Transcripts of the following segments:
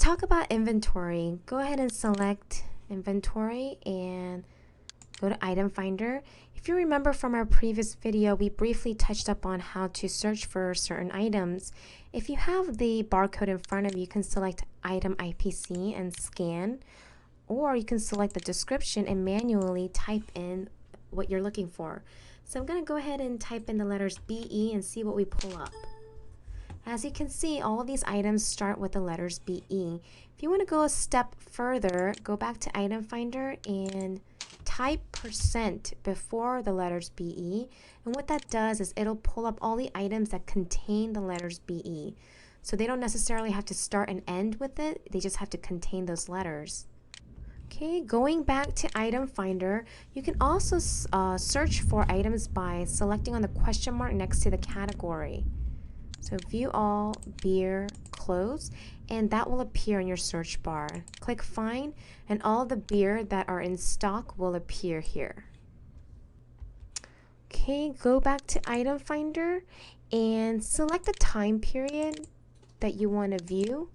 talk about inventory. Go ahead and select inventory and go to item finder. If you remember from our previous video, we briefly touched up on how to search for certain items. If you have the barcode in front of you, you can select item IPC and scan, or you can select the description and manually type in what you're looking for. So I'm going to go ahead and type in the letters BE and see what we pull up. As you can see, all of these items start with the letters BE. If you want to go a step further, go back to item finder and type % before the letters BE. And what that does is it'll pull up all the items that contain the letters BE. So they don't necessarily have to start and end with it, they just have to contain those letters. Okay, going back to item finder, you can also search for items by selecting on the question mark next to the category. So view all, beer, clothes, and that will appear in your search bar. Click find and all the beer that are in stock will appear here. Okay, go back to item finder and select the time period that you want to view.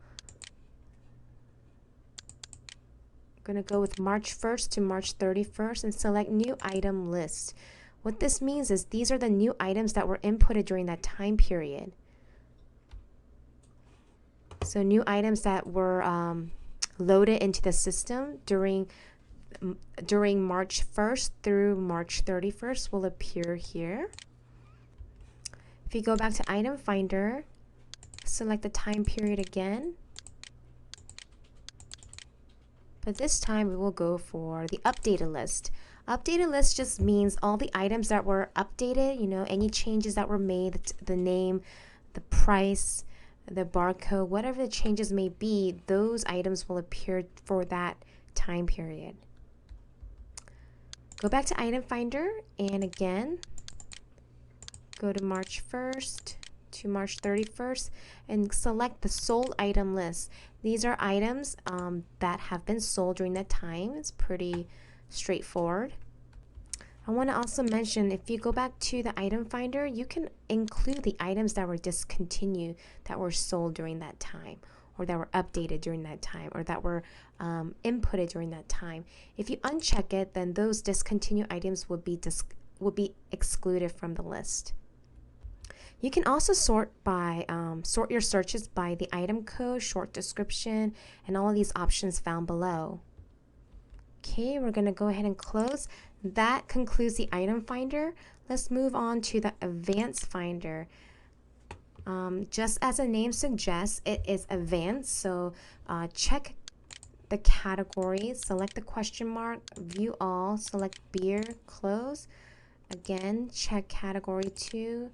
I'm going to go with March 1st to March 31st and select new item list. What this means is these are the new items that were inputted during that time period. So new items that were loaded into the system during March 1st through March 31st will appear here. If you go back to item finder, select the time period again. But this time we will go for the updated list. Updated list just means all the items that were updated, you know, any changes that were made, the name, the price, the barcode, whatever the changes may be, those items will appear for that time period. Go back to item finder and again go to March 1st to March 31st and select the sold item list. These are items that have been sold during that time. It's pretty straightforward. I want to also mention, if you go back to the item finder, you can include the items that were discontinued, that were sold during that time, or that were updated during that time, or that were inputted during that time. If you uncheck it, then those discontinued items would be excluded from the list. You can also sort your searches by the item code, short description, and all of these options found below. Okay, we're going to go ahead and close. That concludes the item finder. Let's move on to the advanced finder. Just as the name suggests, it is advanced, so check the category, select the question mark, view all, select beer, close. Again, check category 2,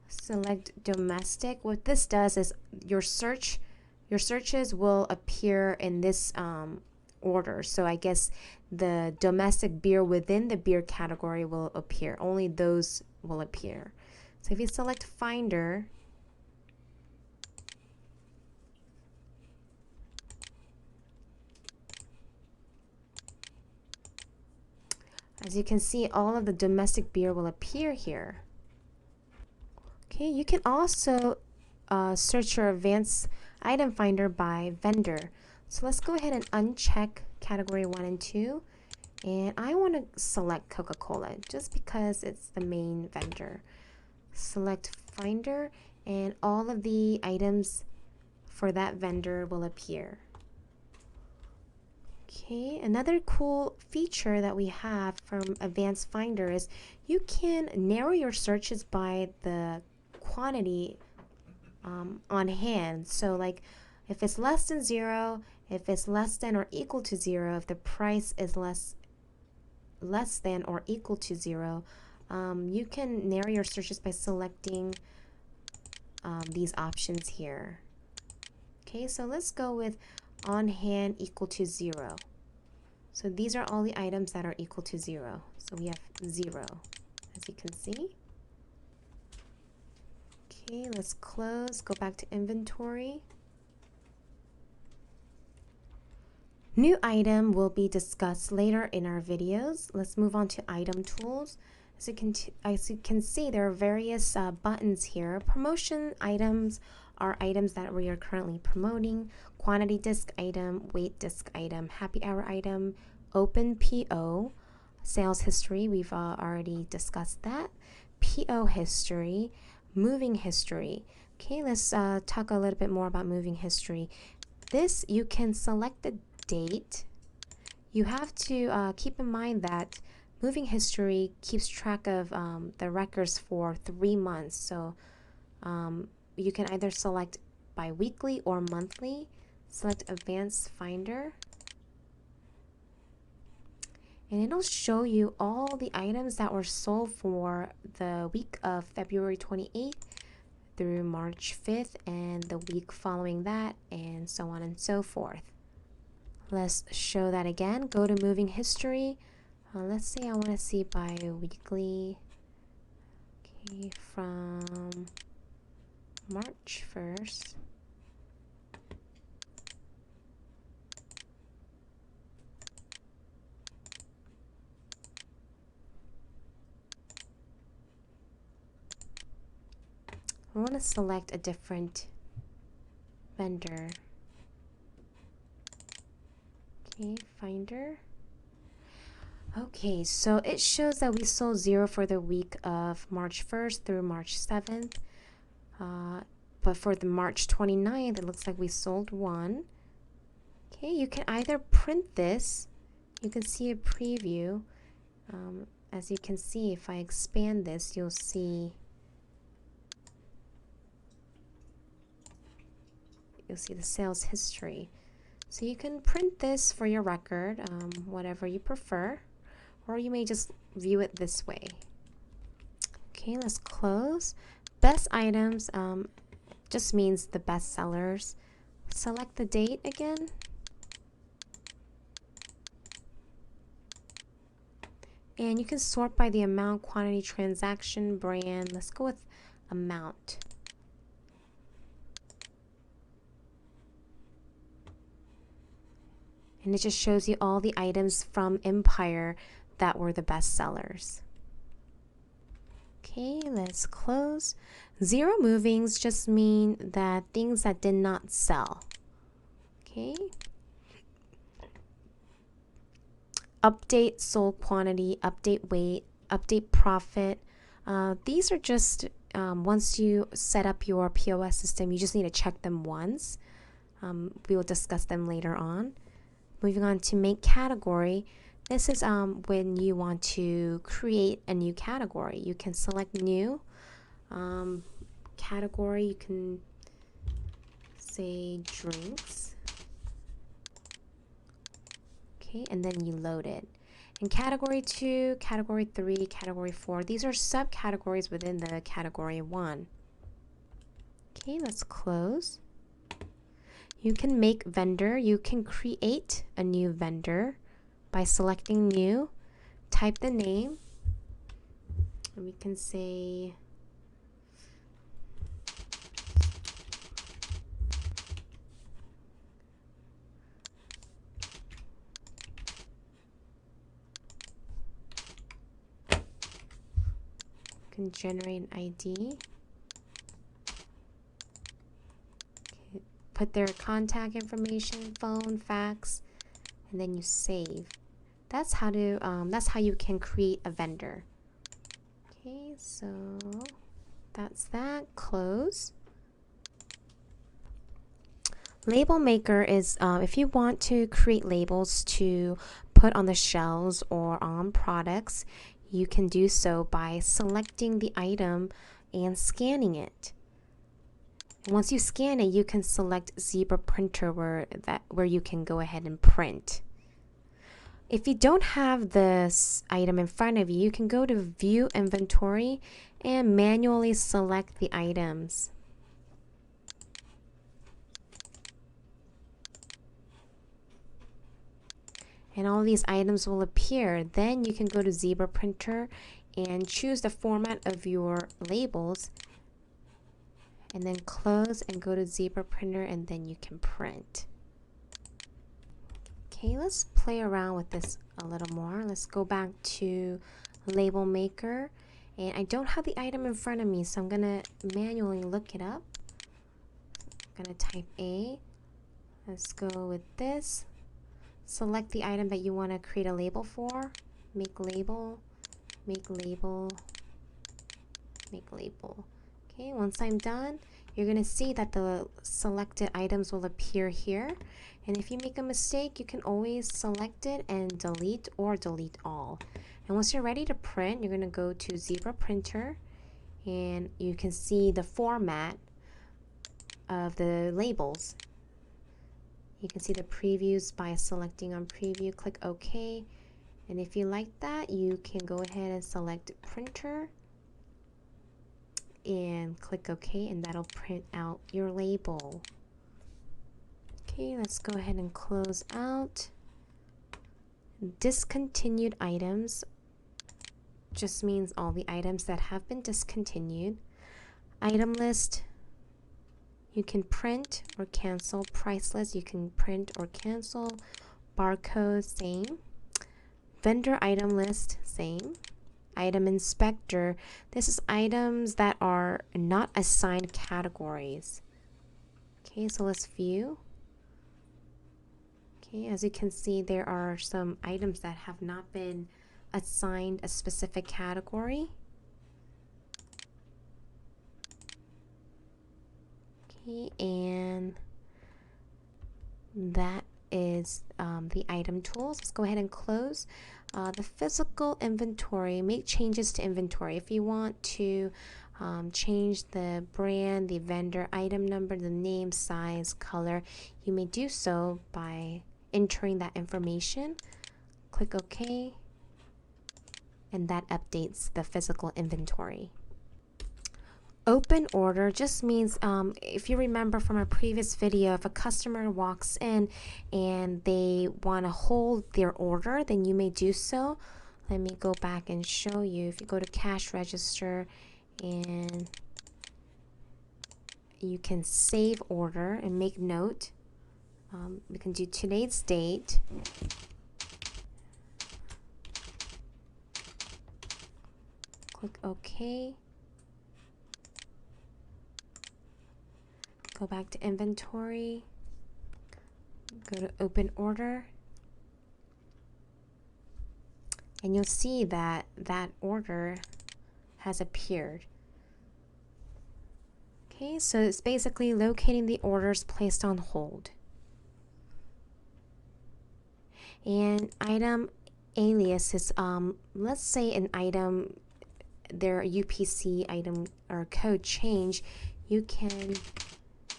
select domestic. What this does is your searches will appear in this order. So I guess the domestic beer within the beer category will appear. Only those will appear. So if you select finder, as you can see, all of the domestic beer will appear here. Okay, you can also search your advanced item finder by vendor. So let's go ahead and uncheck category 1 and 2. And I want to select Coca-Cola just because it's the main vendor. Select finder and all of the items for that vendor will appear. Okay, another cool feature that we have from Advanced Finder is you can narrow your searches by the quantity on hand. So like if it's less than 0, if it's less than or equal to 0, if the price is less than or equal to 0, you can narrow your searches by selecting these options here. Okay, so let's go with on hand equal to 0. So these are all the items that are equal to 0. So we have 0, as you can see. Okay, let's close, go back to inventory. New item will be discussed later in our videos. Let's move on to item tools. As you can see, there are various buttons here. Promotion items are items that we are currently promoting: quantity disc item, weight disc item, happy hour item, open PO, sales history, we've already discussed that, PO history, moving history. Okay, let's talk a little bit more about moving history. This, you can select the date. You have to keep in mind that moving history keeps track of the records for 3 months. So you can either select bi-weekly or monthly. Select Advanced Finder. And it'll show you all the items that were sold for the week of February 28th through March 5th and the week following that, and so on and so forth. Let's show that again. Go to moving history. Let's say I want to see bi-weekly. Okay, from March 1st. I want to select a different vendor. Okay, Finder. Okay, so it shows that we sold 0 for the week of March 1st through March 7th. But for the March 29th, it looks like we sold 1. Okay, you can either print this. You can see a preview. As you can see, if I expand this, you'll see the sales history. So you can print this for your record, whatever you prefer, or you may just view it this way. Okay, let's close. Best items just means the best sellers. Select the date again. And you can sort by the amount, quantity, transaction, brand. Let's go with amount. And it just shows you all the items from Empire that were the best sellers. Okay, let's close. 0 movings just mean that things that did not sell. Okay. Update sold quantity, update weight, update profit. These are just once you set up your POS system, you just need to check them once. We will discuss them later on. Moving on to make category. This is when you want to create a new category. You can select new category. You can say drinks. Okay, and then you load it. In category 2, category 3, category 4, these are subcategories within the category 1. Okay, let's close. You can make vendor. You can create a new vendor by selecting new, type the name, and we can say can generate an ID. Okay. Put their contact information, phone, fax, and then you save. That's how you can create a vendor. Okay, so that's that. Close. Label maker is if you want to create labels to put on the shelves or on products, you can do so by selecting the item and scanning it. Once you scan it, you can select Zebra Printer where you can go ahead and print. If you don't have this item in front of you, you can go to View Inventory and manually select the items. And all these items will appear. Then you can go to Zebra Printer and choose the format of your labels, and then close and go to Zebra Printer, and then you can print. Okay, let's play around with this a little more. Let's go back to Label Maker, and I don't have the item in front of me, so I'm gonna manually look it up. gonna type A. Let's go with this. Select the item that you want to create a label for. Make label, make label, make label. Okay, once I'm done, you're going to see that the selected items will appear here. And if you make a mistake, you can always select it and delete or delete all. And once you're ready to print, you're going to go to Zebra Printer and you can see the format of the labels. You can see the previews by selecting on preview, click OK. And if you like that, you can go ahead and select printer and click OK, and that'll print out your label. Okay, let's go ahead and close out. Discontinued items just means all the items that have been discontinued. Item list, you can print or cancel. Price list, you can print or cancel. Barcode, same. Vendor item list, same. Item inspector, this is items that are not assigned categories. Okay, so let's view. Okay, as you can see, there are some items that have not been assigned a specific category. Okay, and that is the item tools. Let's go ahead and close. The physical inventory, make changes to inventory. If you want to change the brand, the vendor, item number, the name, size, color, you may do so by entering that information. Click OK, and that updates the physical inventory. Open order just means, if you remember from a previous video, if a customer walks in and they want to hold their order, then you may do so. Let me go back and show you. If you go to cash register and you can save order and make note. We can do today's date. Click OK. Go back to inventory, go to open order, and you'll see that that order has appeared. Okay, so it's basically locating the orders placed on hold. And item alias is, let's say an item, their UPC item or code change, you can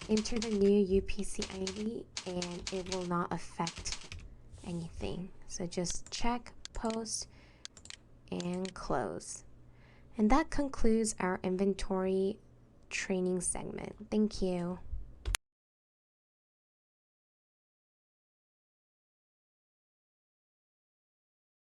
enter the new UPC ID and it will not affect anything. So just check, post, and close. And that concludes our inventory training segment. Thank you.